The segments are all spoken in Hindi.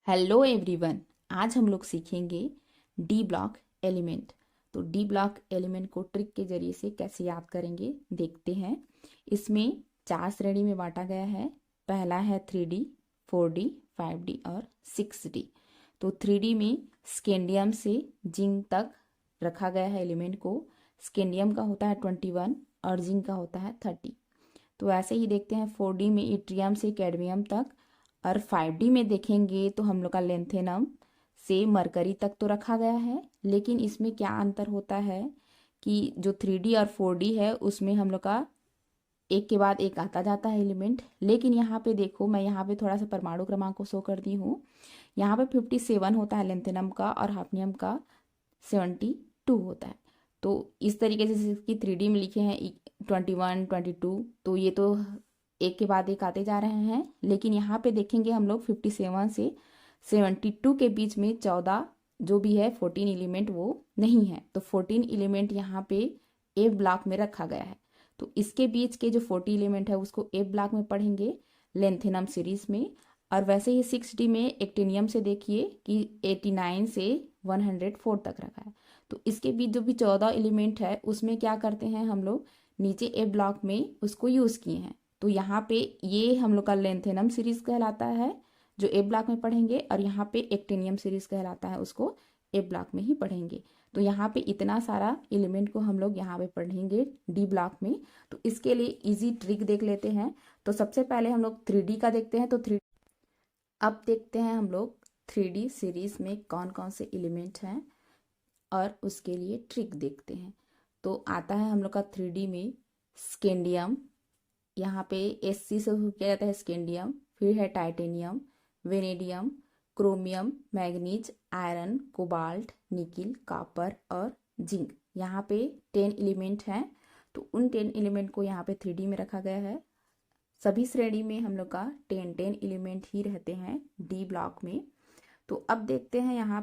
Hello everyone. आज हम लोग सीखेंगे डी ब्लॉक एलिमेंट। तो डी ब्लॉक एलिमेंट को ट्रिक के जरिए से कैसे याद करेंगे देखते हैं। इसमें 4 श्रेणी में बांटा गया है। पहला है 3D, 4D, 5D और 6D। तो 3D में स्केंडियम से जिंक तक रखा गया है एलिमेंट को। स्केंडियम का होता है 21 और जिंक का होता है 30। तो ऐसे ही देखते हैं 4D में इट्रियम से कैडमियम तक, और 5D में देखेंगे तो हम लोग का लेंथेनम से मरकरी तक तो रखा गया है। लेकिन इसमें क्या अंतर होता है कि जो 3D और 4D है उसमें हम लोग का एक के बाद एक आता जाता है एलिमेंट। लेकिन यहाँ पे देखो, मैं यहाँ पे थोड़ा सा परमाणु क्रमांक को शो कर दी हूँ। यहाँ पे 57 होता है लेंथेनम का और हाफनियम का 72 होता है। तो इस तरीके से जैसे कि 3D में लिखे हैं 21, 22, तो ये तो एक के बाद एक आते जा रहे हैं। लेकिन यहाँ पे देखेंगे हम लोग 57 से 72 के बीच में 14 जो भी है 14 एलिमेंट वो नहीं है। तो 14 एलिमेंट यहाँ पे ए ब्लॉक में रखा गया है। तो इसके बीच के जो 40 एलिमेंट है उसको ए ब्लॉक में पढ़ेंगे लेंथेनम सीरीज में। और वैसे ही 6D में एक्टिनियम से देखिए कि 89 से 104 तक रखा है। तो इसके बीच जो भी 14 एलिमेंट है उसमें क्या करते हैं हम लोग, नीचे ए ब्लॉक में उसको यूज़ किए हैं। तो यहाँ पे ये हम लोग का लेंथेनम सीरीज कहलाता है जो ए ब्लॉक में पढ़ेंगे, और यहाँ पे एक्टिनियम सीरीज कहलाता है उसको ए ब्लॉक में ही पढ़ेंगे। तो यहाँ पे इतना सारा एलिमेंट को हम लोग यहाँ पे पढ़ेंगे डी ब्लॉक में। तो इसके लिए इजी ट्रिक देख लेते हैं। तो सबसे पहले हम लोग 3D का देखते हैं। तो अब देखते हैं हम लोग 3D सीरीज में कौन कौन से एलिमेंट हैं और उसके लिए ट्रिक देखते हैं। तो आता है हम लोग का 3D में स्केंडियम, यहाँ पे SC से किया जाता है स्केंडियम। फिर है titanium, vanadium, chromium, manganese, iron, cobalt, nickel, copper और जिंक। यहाँ पे 10 एलिमेंट हैं। तो उन 10 एलिमेंट को यहाँ पे 3D में रखा गया है। सभी श्रेणी में हम लोग का 10 एलिमेंट ही रहते हैं डी ब्लॉक में। तो अब देखते हैं यहाँ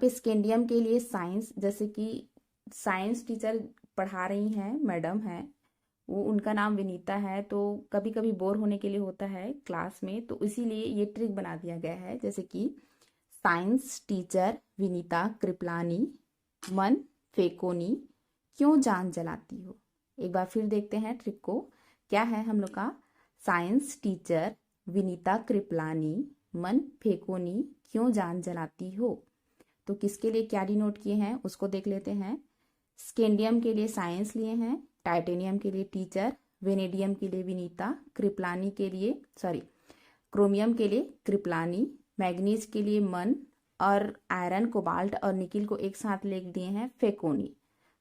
पे स्केंडियम के लिए साइंस, जैसे कि साइंस टीचर पढ़ा रही हैं, मैडम हैं, वो उनका नाम विनीता है। तो कभी कभी बोर होने के लिए होता है क्लास में, तो इसीलिए ये ट्रिक बना दिया गया है। जैसे कि साइंस टीचर विनीता कृपलानी, मन फेकोनी, क्यों जान जलाती हो। एक बार फिर देखते हैं ट्रिक को। क्या है हम लोग का, साइंस टीचर विनीता कृपलानी, मन फेकोनी, क्यों जान जलाती हो। तो किसके लिए क्या डिनोट किए हैं उसको देख लेते हैं। स्केंडियम के लिए साइंस लिए हैं, टाइटेनियम के लिए टीचर, वेनेडियम के लिए विनीता, क्रिप्लानी के लिए क्रोमियम के लिए कृपलानी, मैग्नीज के लिए मन, और आयरन, कोबाल्ट और निकिल को एक साथ लिख दिए हैं फेकोनी।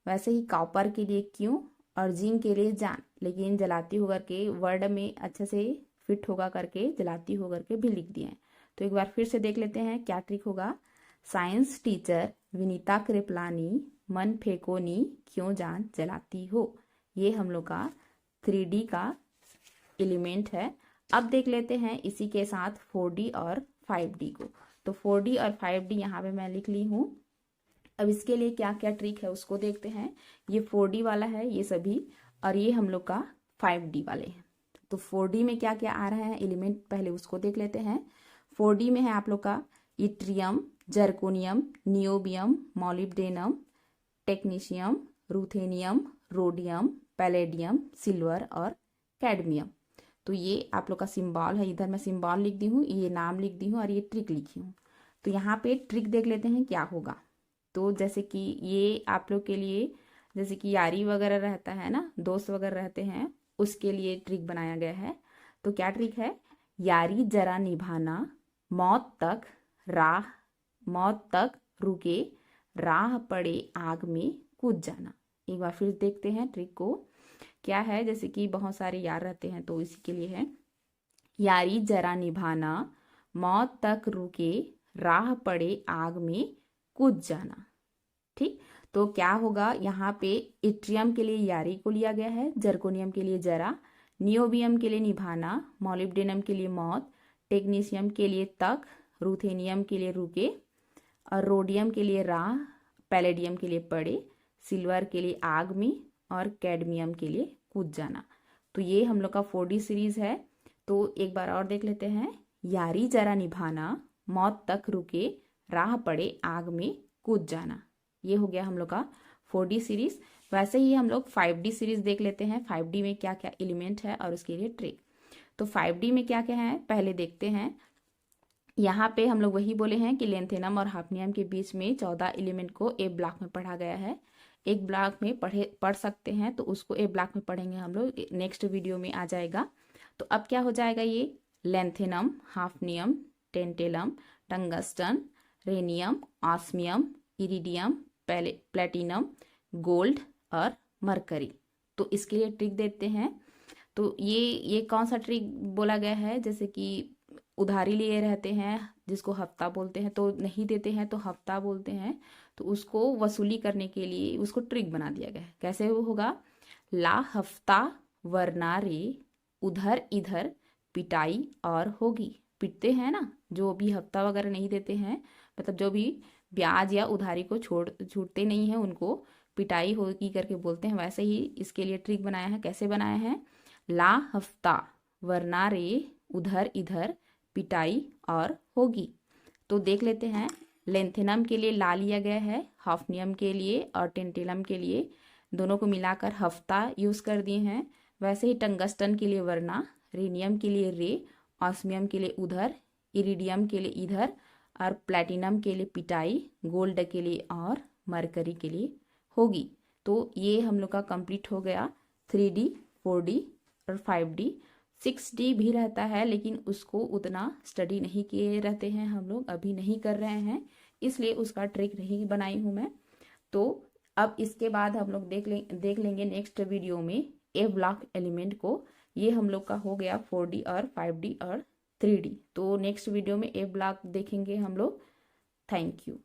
वैसे ही कॉपर के लिए क्यों और जिंक के लिए जान, लेकिन जलाती हो करके वर्ड में अच्छे से फिट होगा करके जलाती हो करके भी लिख दिए हैं। तो एक बार फिर से देख लेते हैं क्या ट्रिक होगा। साइंस टीचर विनीता कृपलानी, मन फेकोनी, क्यों जान जलाती हो। ये हम लोग का 3D का एलिमेंट है। अब देख लेते हैं इसी के साथ 4D और 5D को। तो 4D और 5D यहाँ पे मैं लिख ली हूँ। अब इसके लिए क्या क्या ट्रिक है उसको देखते हैं। ये 4D वाला है ये सभी, और ये हम लोग का 5D वाले हैं। तो 4D में क्या क्या आ रहा है एलिमेंट, पहले उसको देख लेते हैं। 4D में है आप लोग का yttrium, zirconium, niobium, molybdenum, technetium, ruthenium, rhodium, palladium, silver और कैडमियम। तो ये आप लोग का सिंबल है, इधर मैं सिंबल लिख दी हूँ, ये नाम लिख दी हूँ और ये ट्रिक लिखी हूँ। तो यहाँ पे ट्रिक देख लेते हैं क्या होगा। तो जैसे कि ये आप लोग के लिए, जैसे कि यारी वगैरह रहता है ना, दोस्त वगैरह रहते हैं, उसके लिए ट्रिक बनाया गया है। तो क्या ट्रिक है, यारी जरा निभाना, मौत तक रुके, राह पड़े आग में कूद जाना। एक बार फिर देखते हैं ट्रिक को क्या है। जैसे कि बहुत सारे यार रहते हैं तो इसी के लिए है, यारी जरा निभाना, मौत तक रुके, राह पड़े आग में कूद जाना। ठीक, तो क्या होगा, यहाँ पे इट्रियम के लिए यारी को लिया गया है, जर्कोनियम के लिए जरा, नियोबियम के लिए निभाना, मॉलिब्डेनम के लिए मौत, टेक्नीशियम के लिए तक, रूथेनियम के लिए रुके, और रोडियम के लिए राह, पैलेडियम के लिए पड़े, सिल्वर के लिए आग में, और कैडमियम के लिए कूद जाना। तो ये हम लोग का 4D सीरीज है। तो एक बार और देख लेते हैं। यारी जरा निभाना, मौत तक रुके, राह पड़े आग में कूद जाना। ये हो गया हम लोग का 4D सीरीज। वैसे ही हम लोग 5D सीरीज देख लेते हैं, 5D में क्या क्या एलिमेंट है और उसके लिए ट्रिक। तो 5D में क्या क्या है पहले देखते हैं। यहाँ पे हम लोग वही बोले हैं कि लेंथेनम और हाफनियम के बीच में 14 एलिमेंट को ए ब्लॉक में पढ़ा गया है। एक ब्लॉक में पढ़ सकते हैं, तो उसको ए ब्लॉक में पढ़ेंगे हम लोग, नेक्स्ट वीडियो में आ जाएगा। तो अब क्या हो जाएगा, ये lanthanum, hafnium, tantalum, tungsten, rhenium, osmium, iridium, platinum, gold और मरकरी। तो इसके लिए ट्रिक देते हैं। तो ये कौन सा ट्रिक बोला गया है, जैसे कि उधारी लिए रहते हैं जिसको हफ्ता बोलते हैं, तो नहीं देते हैं तो हफ्ता बोलते हैं, तो उसको वसूली करने के लिए उसको ट्रिक बना दिया गया है। कैसे वो होगा, ला हफ्ता वरना रे, उधर इधर पिटाई और होगी। पिटते हैं ना, जो भी हफ्ता वगैरह नहीं देते हैं, मतलब जो भी ब्याज या उधारी को छूटते नहीं है, उनको पिटाई होगी करके बोलते हैं। वैसे ही इसके लिए ट्रिक बनाया है। कैसे बनाया है, ला हफ्ता वरना रे, उधर इधर पिटाई और होगी। तो देख लेते हैं। लेंथेनम के लिए ला लिया गया है, हाफनियम के लिए और टेंटेलम के लिए दोनों को मिलाकर हफ्ता यूज कर दिए हैं। वैसे ही टंगस्टन के लिए वरना, रेनियम के लिए रे, ऑस्मियम के लिए उधर, इरिडियम के लिए इधर और प्लैटिनम के लिए पिटाई, गोल्ड के लिए और मरकरी के लिए होगी। तो ये हम लोग का कंप्लीट हो गया 3D, 4D और 5D। 6D भी रहता है, लेकिन उसको उतना स्टडी नहीं किए रहते हैं हम लोग, अभी नहीं कर रहे हैं, इसलिए उसका ट्रिक नहीं बनाई हूँ मैं। तो अब इसके बाद हम लोग देख लेंगे नेक्स्ट वीडियो में ए ब्लॉक एलिमेंट को। ये हम लोग का हो गया 4D और 5D और 3D। तो नेक्स्ट वीडियो में ए ब्लॉक देखेंगे हम लोग। Thank you.